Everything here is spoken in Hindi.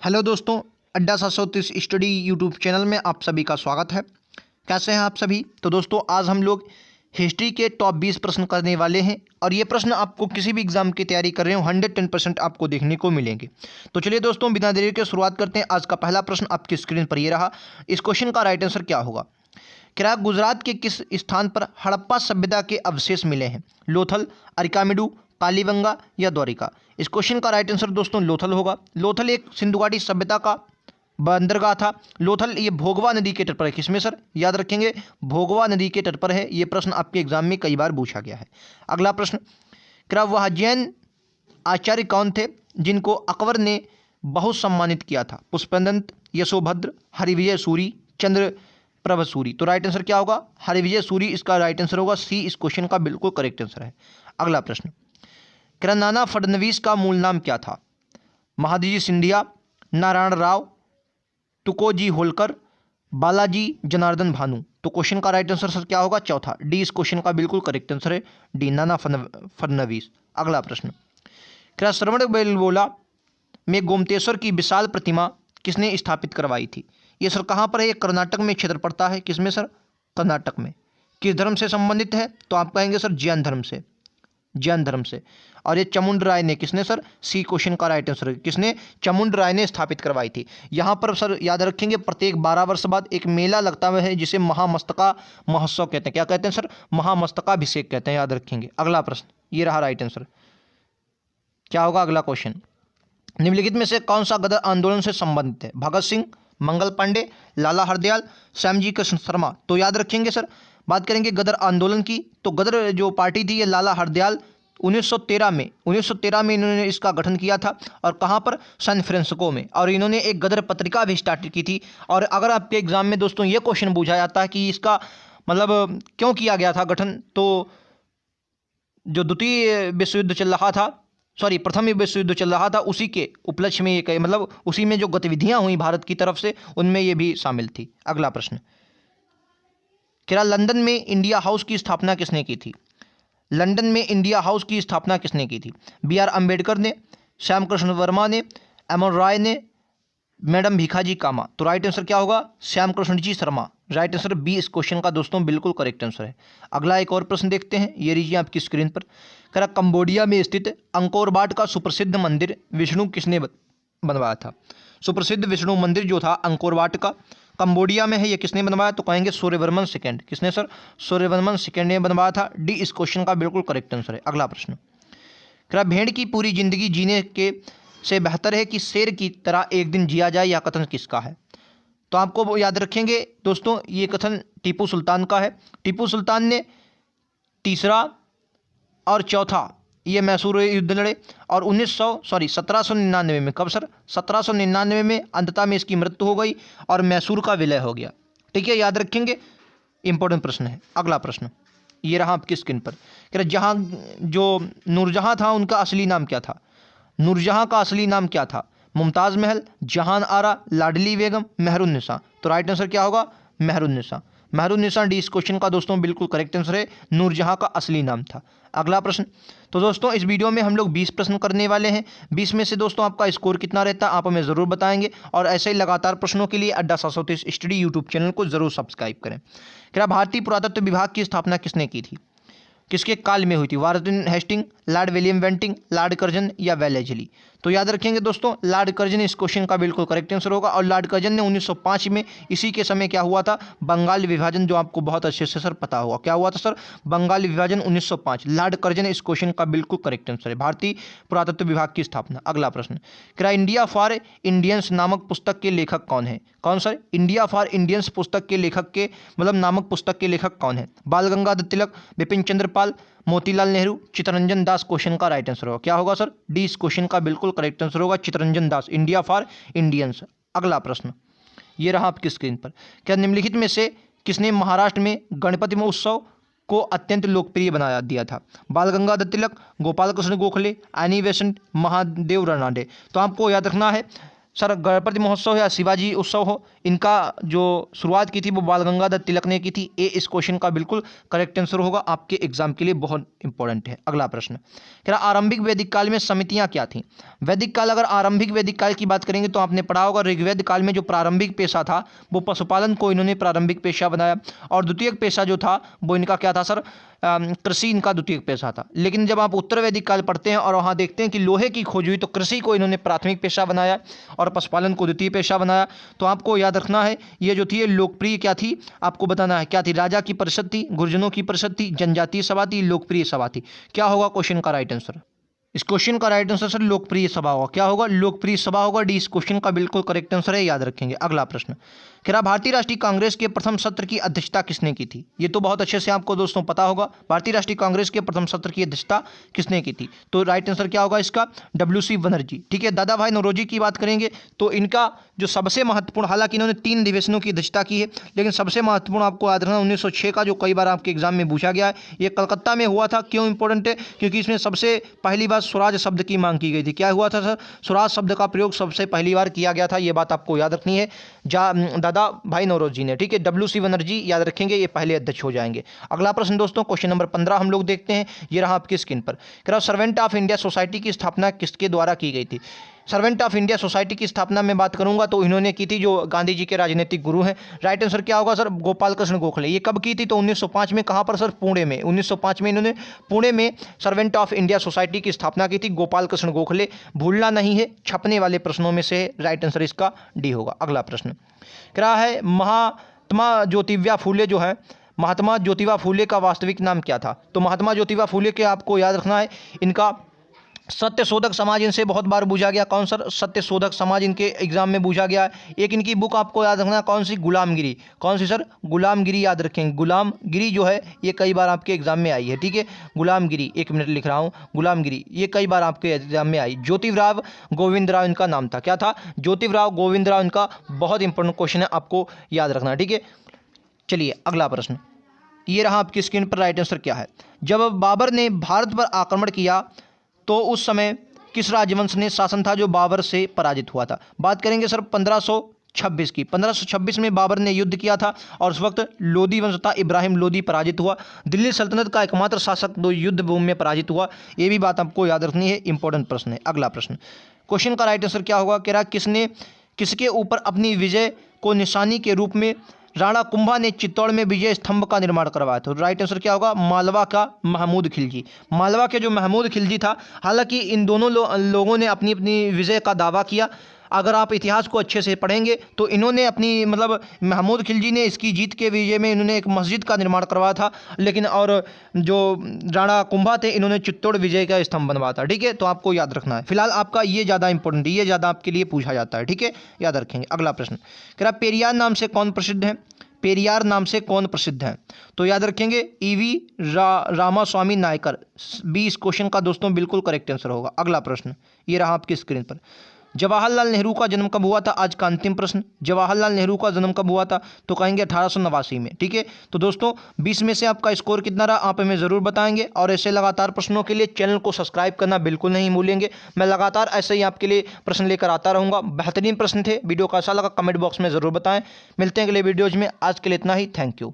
हेलो दोस्तों, अड्डा 730 स्टडी यूट्यूब चैनल में आप सभी का स्वागत है। कैसे हैं आप सभी? तो दोस्तों आज हम लोग हिस्ट्री के टॉप 20 प्रश्न करने वाले हैं और ये प्रश्न आपको किसी भी एग्जाम की तैयारी कर रहे हो 110% आपको देखने को मिलेंगे। तो चलिए दोस्तों बिना देरी के शुरुआत करते हैं। आज का पहला प्रश्न आपकी स्क्रीन पर ये रहा। इस क्वेश्चन का राइट आंसर क्या होगा? क्या गुजरात के किस स्थान पर हड़प्पा सभ्यता के अवशेष मिले हैं? लोथल, अरिकामेडू, कालीबंगा या द्वारिका? इस क्वेश्चन का राइट आंसर दोस्तों लोथल होगा। लोथल एक सिंधु घाटी सभ्यता का बंदरगाह था। लोथल ये भोगवा नदी के तट पर है। किसमें सर? याद रखेंगे, भोगवा नदी के तट पर है। ये प्रश्न आपके एग्जाम में कई बार पूछा गया है। अगला प्रश्न, क्या वह जैन आचार्य कौन थे जिनको अकबर ने बहुत सम्मानित किया था? पुष्पदंत, यशोभद्र, हरिविजय सूरी, चंद्र प्रभ सूरी? तो राइट आंसर क्या होगा? हरिविजय सूरी इसका राइट आंसर होगा। सी इस क्वेश्चन का बिल्कुल करेक्ट आंसर है। अगला प्रश्न, क्या नाना फडणवीस का मूल नाम क्या था? महादजी सिंधिया, नारायण राव, तुकोजी होलकर, बालाजी जनार्दन भानु? तो क्वेश्चन का राइट आंसर सर क्या होगा? चौथा, डी इस क्वेश्चन का बिल्कुल करेक्ट आंसर है। डी, नाना फडणवीस। अगला प्रश्न, क्या श्रवणबेलगोला में गोमतेश्वर की विशाल प्रतिमा किसने स्थापित करवाई थी? ये सर कहाँ पर है? ये कर्नाटक में क्षेत्र पड़ता है। किसमें सर? कर्नाटक में। किस धर्म से संबंधित है? तो आप कहेंगे सर जैन धर्म से। जैन धर्म से। और ये चामुंड राय ने, किसने सर? सी क्वेश्चन का राइट आंसर है। किसने? चामुंड राय ने स्थापित करवाई थी। यहाँ पर सर याद रखेंगे प्रत्येक 12 वर्ष बाद एक मेला लगता है जिसे महामस्तका महोत्सव कहते हैं। क्या कहते हैं सर? महामस्तकाभिषेक कहते हैं। याद रखेंगे। अगला प्रश्न, ये रहा राइट आंसर। क्या होगा अगला क्वेश्चन? निम्नलिखित में से कौन सा गदर आंदोलन से संबंधित है? भगत सिंह, मंगल पांडे, लाला हरदयाल, श्यामजी कृष्ण शर्मा? तो याद रखेंगे सर, बात करेंगे गदर आंदोलन की, तो गदर जो पार्टी थी ये लाला हरदयाल 1913 में इन्होंने इसका गठन किया था। और कहाँ पर? सैन फ्रांसिस्को में। और इन्होंने एक गदर पत्रिका भी स्टार्ट की थी। और अगर आपके एग्जाम में दोस्तों ये क्वेश्चन पूछा जाता है कि इसका मतलब क्यों किया गया था गठन, तो जो द्वितीय विश्व युद्ध चल रहा था, सॉरी प्रथम विश्व युद्ध चल रहा था, उसी के उपलक्ष्य में ये मतलब उसी में जो गतिविधियां हुई भारत की तरफ से उनमें ये भी शामिल थी। अगला प्रश्न, क्या लंदन में इंडिया हाउस की स्थापना किसने की थी? लंदन में इंडिया हाउस की स्थापना किसने की थी? बी आर अम्बेडकर ने, श्याम कृष्ण वर्मा ने, एमएन राय ने, मैडम भीखाजी कामा? तो राइट आंसर क्या होगा? Shyam Krishna ji Sharma. Right answer B इस क्वेश्चन का दोस्तों बिल्कुल करेक्ट आंसर है। अगला एक और प्रश्न देखते हैं, ये लीजिए आपकी स्क्रीन पर। करा कंबोडिया में स्थित अंकोर वाट का सुप्रसिद्ध मंदिर विष्णु किसने बनवाया था? सुप्रसिद्ध विष्णु मंदिर जो था अंकोर वाट का, कंबोडिया में है। ये किसने बनवाया? तो कहेंगे सूर्यवर्मन सेकंड। किसने सर? सूर्यवर्मन सेकंड ने बनवाया था। डी इस क्वेश्चन का बिल्कुल करेक्ट आंसर है। अगला प्रश्न, क्या भेड़ की पूरी जिंदगी जीने के से बेहतर है कि शेर की तरह एक दिन जिया जाए? या कथन किसका है? तो आपको याद रखेंगे दोस्तों, ये कथन टीपू सुल्तान का है। टीपू सुल्तान ने तीसरा और चौथा ये मैसूर युद्ध लड़े और 1799 में, कब सर? 1799 में अंततः में इसकी मृत्यु हो गई और मैसूर का विलय हो गया। ठीक है, याद रखेंगे, इंपॉर्टेंट प्रश्न है। अगला प्रश्न, ये रहा आपकी स्क्रीन पर। क्या जहां जो नूरजहां था उनका असली नाम क्या था? नूरजहां का असली नाम क्या था? मुमताज़ महल, जहान आरा, लाडली बेगम, मेहरुन्निसा? तो राइट आंसर क्या होगा? मेहरुन्निसा। मेहरुन्निसा डी इस क्वेश्चन का दोस्तों बिल्कुल करेक्ट आंसर है। नूरजहां का असली नाम था। अगला प्रश्न, तो दोस्तों इस वीडियो में हम लोग 20 प्रश्न करने वाले हैं। 20 में से दोस्तों आपका स्कोर कितना रहता है आप हमें ज़रूर बताएंगे। और ऐसे ही लगातार प्रश्नों के लिए अड्डा 730 स्टडी यूट्यूब चैनल को जरूर सब्सक्राइब करें। क्या भारतीय पुरातत्व विभाग की स्थापना किसने की थी? किसके काल में हुई थी? Warren Hastings, Lord William Bentinck, Lord Curzon या वेलेजली? तो याद रखेंगे दोस्तों, लॉर्ड कर्जन इस क्वेश्चन का बिल्कुल करेक्ट आंसर होगा। और लॉर्ड कर्जन ने 1905 में, इसी के समय क्या हुआ था? बंगाल विभाजन, जो आपको बहुत अच्छे से सर पता होगा। क्या हुआ था सर? बंगाल विभाजन 1905। लॉर्ड कर्जन इस क्वेश्चन का बिल्कुल करेक्ट आंसर है। भारतीय पुरातत्व विभाग की स्थापना। अगला प्रश्न, क्या इंडिया फॉर इंडियंस नामक पुस्तक के लेखक कौन है? कौन सर? इंडिया फॉर इंडियंस पुस्तक के लेखक के मतलब नामक पुस्तक के लेखक कौन है? बाल गंगाधर तिलक, बिपिन चंद्र पाल, मोतीलाल नेहरू, चित्तरंजन दास? क्वेश्चन का राइट आंसर होगा। क्या होगा सर? डी इस क्वेश्चन का बिल्कुल करेक्ट आंसर होगा, Chittaranjan Das. India for Indians. अगला प्रश्न, ये रहा आपकी स्क्रीन पर। क्या निम्नलिखित में से किसने महाराष्ट्र में गणपति महोत्सव को अत्यंत लोकप्रिय बना दिया था? बाल गंगाधर तिलक, गोपाल कृष्ण गोखले, एनी बेसेंट, महादेव रानडे? तो आपको याद रखना है सर गणपति महोत्सव या शिवाजी उत्सव हो, इनका जो शुरुआत की थी वो बाल गंगाधर तिलक ने की थी। ए इस क्वेश्चन का बिल्कुल करेक्ट आंसर होगा, आपके एग्जाम के लिए बहुत इंपॉर्टेंट है। अगला प्रश्न कह रहा आरंभिक वैदिक काल में समितियां क्या थीं। वैदिक काल, अगर आरंभिक वैदिक काल की बात करेंगे तो आपने पढ़ा होगा ऋग्वेद काल में जो प्रारंभिक पेशा था वो पशुपालन को इन्होंने प्रारंभिक पेशा बनाया, और द्वितीयक पेशा जो था वो इनका क्या था सर, कृषि इनका द्वितीयक पेशा था। लेकिन जब आप उत्तर वैदिक काल पढ़ते हैं और वहाँ देखते हैं कि लोहे की खोज हुई तो कृषि को इन्होंने प्राथमिक पेशा बनाया और पशुपालन को द्वितीय पेशा बनाया। तो आपको याद रखना है ये जो थी ये लोकप्रिय क्या थी, आपको बताना है क्या थी। राजा की परिषद थी, गुरजनों की परिषद थी, जनजातीय सभा थी, लोकप्रिय सभा थी। क्या होगा क्वेश्चन का राइट आंसर। इस क्वेश्चन का राइट आंसर सर लोकप्रिय सभा होगा। क्या होगा, लोकप्रिय सभा होगा। डी इस क्वेश्चन का बिल्कुल करेक्ट आंसर है, याद रखेंगे। अगला प्रश्न कह रहा भारतीय राष्ट्रीय कांग्रेस के प्रथम सत्र की अध्यक्षता किसने की थी। ये तो बहुत अच्छे से आपको दोस्तों पता होगा, भारतीय राष्ट्रीय कांग्रेस के प्रथम सत्र की अध्यक्षता किसने की थी। तो राइट आंसर क्या होगा इसका, WC बनर्जी। ठीक है, दादा भाई नौरोजी की बात करेंगे तो इनका जो सबसे महत्वपूर्ण, हालांकि इन्होंने 3 अधिवेशनों की अध्यक्षता की है, लेकिन सबसे महत्वपूर्ण आपको याद रखना 1906 का, जो कई बार आपके एग्जाम में पूछा गया है। ये कलकत्ता में हुआ था। क्यों इंपॉर्टेंट है, क्योंकि इसमें सबसे पहली बार स्वराज शब्द की मांग की गई थी। क्या हुआ था सर, स्वराज शब्द का प्रयोग सबसे पहली बार किया गया था। ये बात आपको याद रखनी है दादा भाई नौरोजी जी ने। ठीक है, WC बनर्जी याद रखेंगे, ये पहले अध्यक्ष हो जाएंगे। अगला प्रश्न दोस्तों क्वेश्चन नंबर 15 हम लोग देखते हैं। ये रहा आपकी स्क्रीन पर। कह रहा सर्वेंट ऑफ इंडिया सोसाइटी की स्थापना किसके द्वारा की गई थी। सर्वेंट ऑफ इंडिया सोसाइटी की स्थापना में बात करूंगा तो इन्होंने की थी जो गांधी जी के राजनीतिक गुरु हैं। राइट आंसर क्या होगा सर, गोपाल कृष्ण गोखले। ये कब की थी तो 1905 में। कहां पर सर, पुणे में। 1905 में इन्होंने पुणे में सर्वेंट ऑफ इंडिया सोसाइटी की स्थापना की थी, गोपाल कृष्ण गोखले। भूलना नहीं है, छपने वाले प्रश्नों में से राइट आंसर इसका डी होगा। अगला प्रश्न कह रहा है महात्मा ज्योतिबा फूले जो है, महात्मा ज्योतिबा फूले का वास्तविक नाम क्या था। तो महात्मा ज्योतिबा फूले के आपको याद रखना है इनका सत्य शोधक समाज इनसे बहुत बार पूछा गया। कौन सर, सत्य शोधक समाज इनके एग्जाम में पूछा गया है। एक इनकी बुक आपको याद रखना है कौन सी, गुलामगिरी। कौन सी सर, गुलामगिरी याद रखेंगे। गुलामगिरी जो है ये कई बार आपके एग्जाम में आई है। ठीक है, गुलामगिरी, 1 मिनट लिख रहा हूँ, गुलामगिरी ये कई बार आपके एग्जाम में आई। ज्योतिराव गोविंदराव इनका नाम था। क्या था, ज्योतिराव गोविंदराव इनका। बहुत इंपॉर्टेंट क्वेश्चन है, आपको याद रखना है। ठीक है, चलिए अगला प्रश्न। ये रहा आपकी स्क्रीन पर, राइट आंसर क्या है। जब बाबर ने भारत पर आक्रमण किया तो उस समय किस राजवंश ने शासन था जो बाबर से पराजित हुआ था। बात करेंगे सर 1526 की। 1526 में बाबर ने युद्ध किया था और उस वक्त लोदी वंश था, इब्राहिम लोदी पराजित हुआ। दिल्ली सल्तनत का एकमात्र शासक दो युद्ध भूमि में पराजित हुआ। ये भी बात आपको याद रखनी है, इंपॉर्टेंट प्रश्न है। अगला प्रश्न, क्वेश्चन का राइट आंसर क्या होगा, कह रहा किसने किसके ऊपर अपनी विजय को निशानी के रूप में राणा कुंभा ने चित्तौड़ में विजय स्तंभ का निर्माण करवाया था। राइट आंसर क्या होगा, मालवा का महमूद खिलजी। मालवा के जो महमूद खिलजी था, हालांकि इन दोनों लोगों ने अपनी अपनी विजय का दावा किया। अगर आप इतिहास को अच्छे से पढ़ेंगे तो इन्होंने अपनी महमूद खिलजी ने इसकी जीत के विजय में इन्होंने एक मस्जिद का निर्माण करवाया था, लेकिन और जो राणा कुंभा थे इन्होंने चित्तौड़ विजय का स्तंभ बनवाया था। ठीक है, तो आपको याद रखना है। फिलहाल आपका ये ज़्यादा इंपॉर्टेंट है, ये ज़्यादा आपके लिए पूछा जाता है। ठीक है, याद रखेंगे। अगला प्रश्न कह रहा पेरियार नाम से कौन प्रसिद्ध है। पेरियार नाम से कौन प्रसिद्ध है, तो याद रखेंगे EV रामास्वामी नायकर। बी इस क्वेश्चन का दोस्तों बिल्कुल करेक्ट आंसर होगा। अगला प्रश्न ये रहा आपकी स्क्रीन पर। जवाहरलाल नेहरू का जन्म कब हुआ था, आज का अंतिम प्रश्न। जवाहरलाल नेहरू का जन्म कब हुआ था, तो कहेंगे 1889 में। ठीक है, तो दोस्तों 20 में से आपका स्कोर कितना रहा आप हमें ज़रूर बताएंगे, और ऐसे लगातार प्रश्नों के लिए चैनल को सब्सक्राइब करना बिल्कुल नहीं भूलेंगे। मैं लगातार ऐसे ही आपके लिए प्रश्न लेकर आता रहूँगा। बेहतरीन प्रश्न थे, वीडियो कैसा लगा कमेंट बॉक्स में ज़रूर बताएं। मिलते हैं अगले वीडियोज़ में, आज के लिए इतना ही। Thank you.